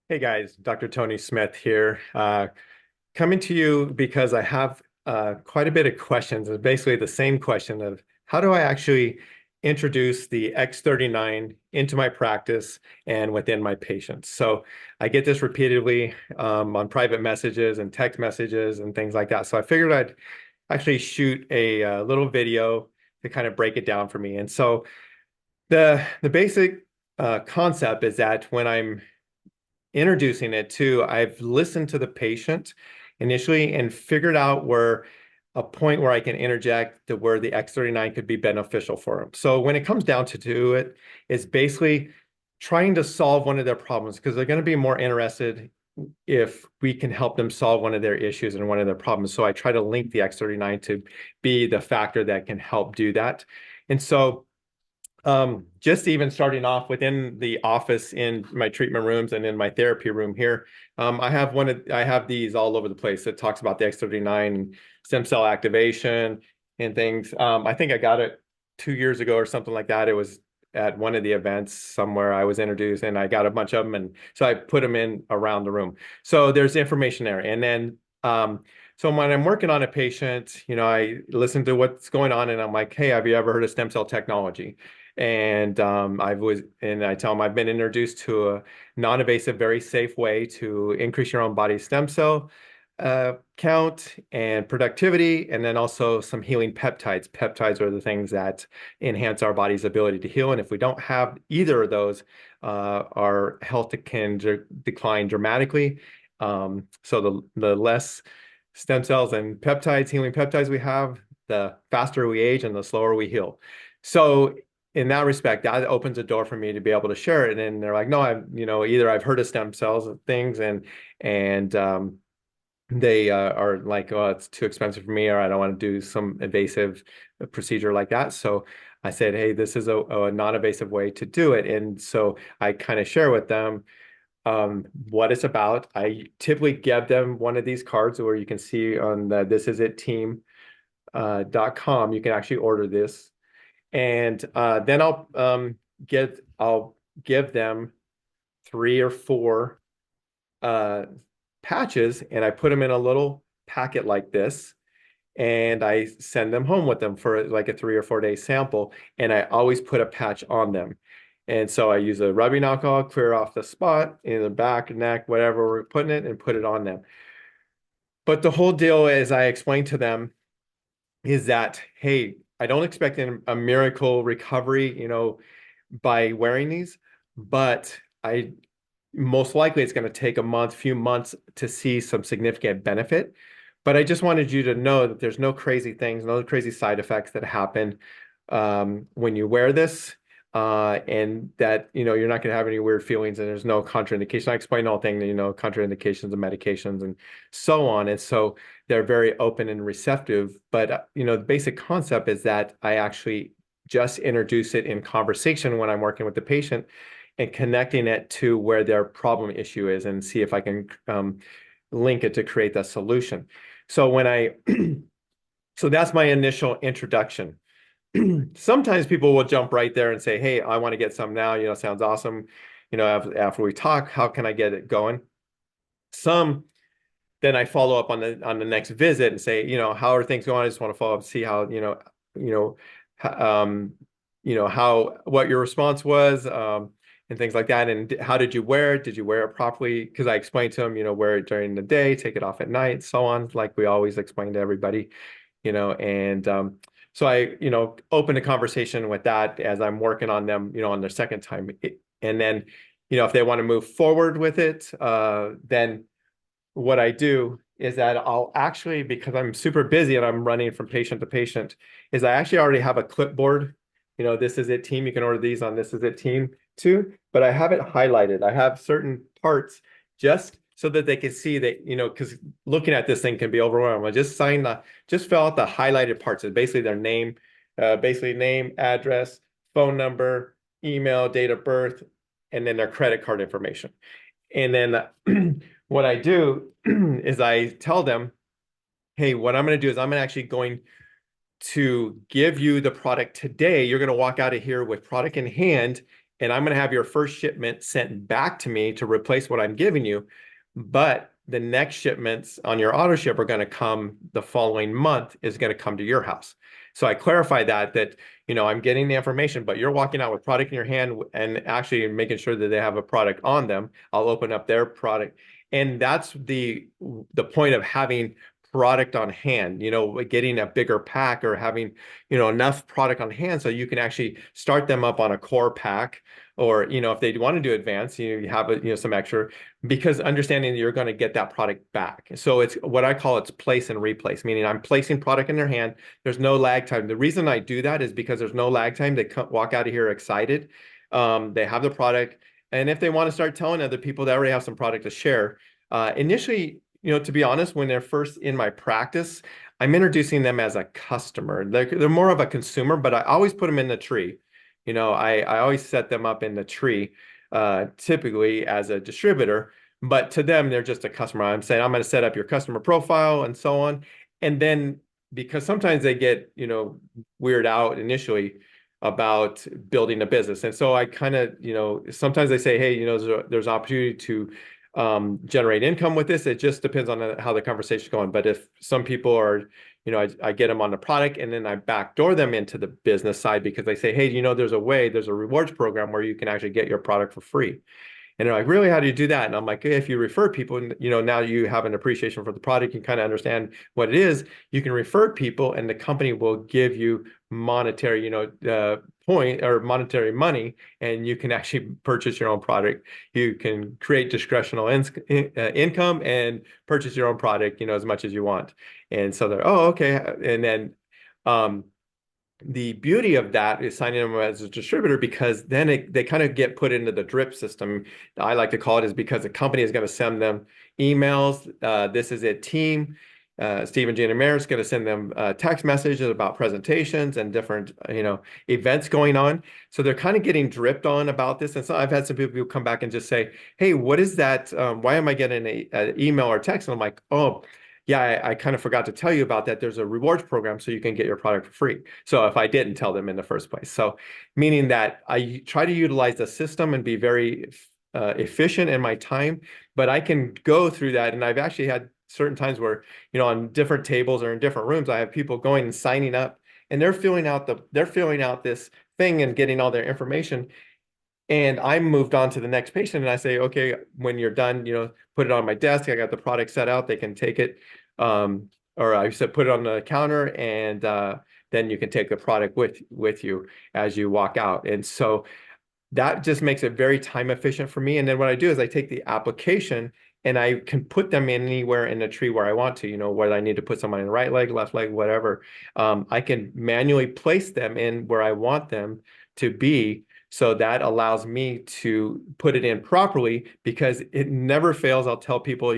Hey guys, Dr. Tony Smith here, coming to you because I have quite a bit of questions. It's basically the same question of how do I actually introduce the X39 into my practice and within my patients? So I get this repeatedly on private messages and text messages and things like that. So I figured I'd actually shoot a little video to kind of break it down for me. And so the basic concept is that when I'm introducing it to, I've listened to the patient initially and figured out where a point where I can interject to where the X39 could be beneficial for them. So when it comes down to do it, it's basically trying to solve one of their problems because they're going to be more interested if we can help them solve one of their issues and one of their problems. So I try to link the X39 to be the factor that can help do that. And so just even starting off within the office in my treatment rooms and in my therapy room here, I have these all over the place. It talks about the X39 and stem cell activation and things. I think I got it 2 years ago or something like that. It was at one of the events somewhere I was introduced and I got a bunch of them. And so I put them in around the room. So there's information there. And then, so when I'm working on a patient, I listen to what's going on and I'm like, hey, have you ever heard of stem cell technology? And I tell them I've been introduced to a non-invasive, very safe way to increase your own body stem cell count and productivity, and then also some healing peptides. Peptides are the things that enhance our body's ability to heal. And if we don't have either of those, our health can decline dramatically. So the less stem cells and peptides, healing peptides we have, the faster we age and the slower we heal. So in that respect, that opens a door for me to be able to share it. And they're like, no, either I've heard of stem cells and things and they are like, oh, it's too expensive for me, or I don't want to do some invasive procedure like that. So I said, hey, this is a non-invasive way to do it. And so I kind of share with them what it's about. I typically give them one of these cards where you can see on the This Is It Team .com, you can actually order this. And then I'll give them 3 or 4 uh, patches, and I put them in a little packet like this, and I send them home with them for like a 3 or 4 day sample. And I always put a patch on them. And so I use a rubbing alcohol, clear off the spot in the back, neck, whatever we're putting it, and put it on them. But the whole deal, as I explained to them, is that, hey, I don't expect a miracle recovery, by wearing these, but I most likely it's going to take few months to see some significant benefit. But I just wanted you to know that there's no crazy things, no crazy side effects that happen when you wear this. And that, you're not going to have any weird feelings and there's no contraindication. I explained the whole thing, contraindications of medications and so on. And so they're very open and receptive. But, the basic concept is that I actually just introduce it in conversation when I'm working with the patient and connecting it to where their problem issue is and see if I can link it to create that solution. So so that's my initial introduction. Sometimes people will jump right there and say, hey, I want to get some now, sounds awesome. After we talk, how can I get it going? Then I follow up on the next visit and say, how are things going? I just want to follow up, see how, um, what your response was, and things like that. And how did you wear it? Did you wear it properly? Because I explained to them, wear it during the day, take it off at night, so on, like we always explain to everybody, and so I, open a conversation with that as I'm working on them, on their second time. And then, if they want to move forward with it, then what I do is that I'll actually, because I'm super busy and I'm running from patient to patient, is I actually already have a clipboard. This is it team. You can order these on This Is It Team too, but I have it highlighted. I have certain parts just so that they can see that, because looking at this thing can be overwhelming. Just fill out the highlighted parts. It's basically their name, basically name, address, phone number, email, date of birth, and then their credit card information. And then what I do is I tell them, hey, what I'm going to do is I'm actually going to give you the product today. You're going to walk out of here with product in hand, and I'm going to have your first shipment sent back to me to replace what I'm giving you. But the next shipments on your auto ship are going to come the following month is going to come to your house. So I clarify that, I'm getting the information, but you're walking out with product in your hand and actually making sure that they have a product on them. I'll open up their product. And that's the point of having product on hand, getting a bigger pack or having, enough product on hand so you can actually start them up on a core pack, or, if they want to do advanced, you have some extra, because understanding that you're going to get that product back. So it's what I call it's place and replace, meaning I'm placing product in their hand. There's no lag time. The reason I do that is because there's no lag time. They walk out of here excited. They have the product. And if they want to start telling other people, they already have some product to share. Initially, to be honest, when they're first in my practice, I'm introducing them as a customer. They're more of a consumer, but I always put them in the tree. I always set them up in the tree, typically as a distributor, but to them, they're just a customer. I'm saying, I'm going to set up your customer profile and so on. And then because sometimes they get, weird out initially about building a business. And so I kind of, sometimes they say, hey, there's opportunity to generate income with this. It just depends on how the conversation's going. But if some people are, I get them on the product and then I backdoor them into the business side because they say, hey, there's a rewards program where you can actually get your product for free. And they're like, really, how do you do that? And I'm like, if you refer people, and now you have an appreciation for the product, you kind of understand what it is. You can refer people, and the company will give you monetary, point or monetary money, and you can actually purchase your own product. You can create discretional income and purchase your own product, as much as you want. And so they're, oh, okay. And then, the beauty of that is signing them as a distributor, because then they kind of get put into the drip system. I like to call it, is because the company is going to send them emails. This is it, team. Steve and Gina Mayer is going to send them text messages about presentations and different, events going on. So they're kind of getting dripped on about this. And so I've had some people who come back and just say, hey, what is that? Why am I getting an email or text? And I'm like, oh, yeah, I kind of forgot to tell you about that. There's a rewards program so you can get your product for free. So if I didn't tell them in the first place. So meaning that I try to utilize the system and be very efficient in my time, but I can go through that. And I've actually had certain times where, on different tables or in different rooms, I have people going and signing up, and they're filling out this thing and getting all their information. And I moved on to the next patient, and I say, okay, when you're done, put it on my desk. I got the product set out. They can take it. Or I said, put it on the counter, and then you can take the product with you as you walk out. And so that just makes it very time efficient for me. And then what I do is I take the application and I can put them anywhere in the tree where I want to, whether I need to put someone in the right leg, left leg, whatever. I can manually place them in where I want them to be. So that allows me to put it in properly, because it never fails. I'll tell people,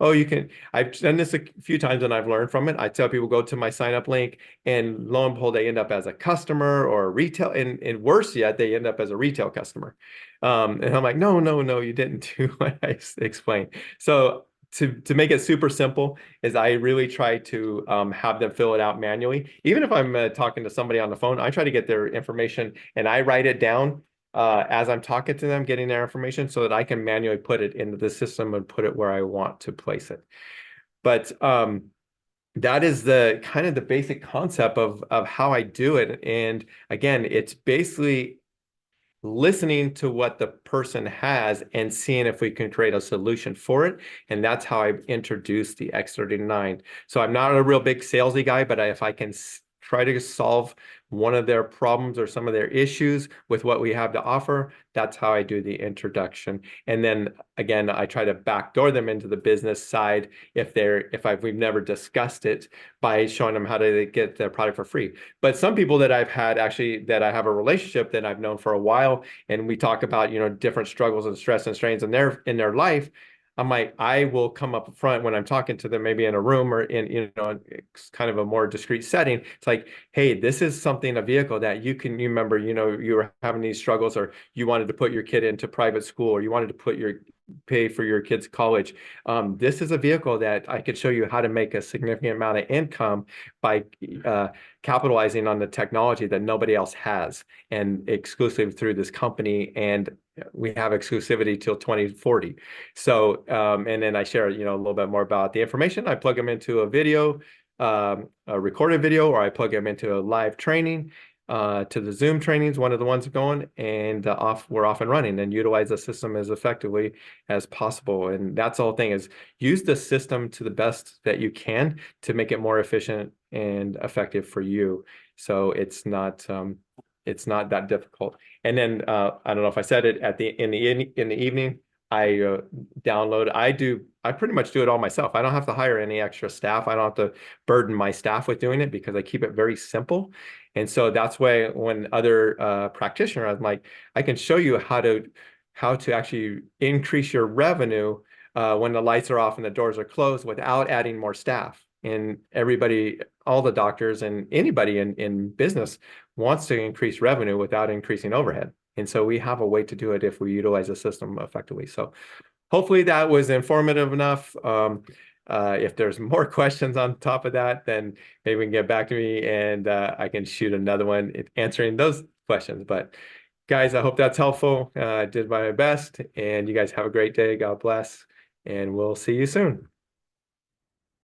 oh, I've done this a few times and I've learned from it. I tell people, go to my sign up link, and lo and behold, they end up as a customer or a retail, and worse yet, they end up as a retail customer. And I'm like, no, you didn't do what I explained. So to make it super simple is I really try to have them fill it out manually. Even if I'm talking to somebody on the phone, I try to get their information and I write it down as I'm talking to them, getting their information, so that I can manually put it into the system and put it where I want to place it. But that is the kind of the basic concept of how I do it. And again, it's basically listening to what the person has and seeing if we can create a solution for it. And that's how I introduced the X39. So I'm not a real big salesy guy, but if I can try to solve one of their problems or some of their issues with what we have to offer, that's how I do the introduction. And then again, I try to backdoor them into the business side if we've never discussed it, by showing them how to get their product for free. But some people that I've had actually, that I have a relationship that I've known for a while, and we talk about, different struggles and stress and strains in their life. I'm like, I will come up front when I'm talking to them, maybe in a room or in, it's kind of a more discreet setting. It's like, hey, this is something, a vehicle that you remember, you were having these struggles, or you wanted to put your kid into private school, or you wanted to put your pay for your kids' college. This is a vehicle that I could show you how to make a significant amount of income by capitalizing on the technology that nobody else has, and exclusive through this company. And we have exclusivity till 2040. So, and then I share, a little bit more about the information. I plug them into a video, a recorded video, or I plug them into a live training, to the Zoom trainings, one of the ones going, and we're off and running, and utilize the system as effectively as possible. And that's the whole thing, is use the system to the best that you can to make it more efficient and effective for you. So it's not that difficult. And then I don't know if I said it in the evening, I I pretty much do it all myself. I don't have to hire any extra staff. I don't have to burden my staff with doing it, because I keep it very simple. And so that's why when other practitioners, I'm like, I can show you how to actually increase your revenue when the lights are off and the doors are closed without adding more staff. And everybody, all the doctors and anybody in business wants to increase revenue without increasing overhead. And so we have a way to do it if we utilize the system effectively. So hopefully that was informative enough. If there's more questions on top of that, then maybe we can get back to me, and I can shoot another one answering those questions. But guys, I hope that's helpful. I did my best, and you guys have a great day. God bless, and we'll see you soon.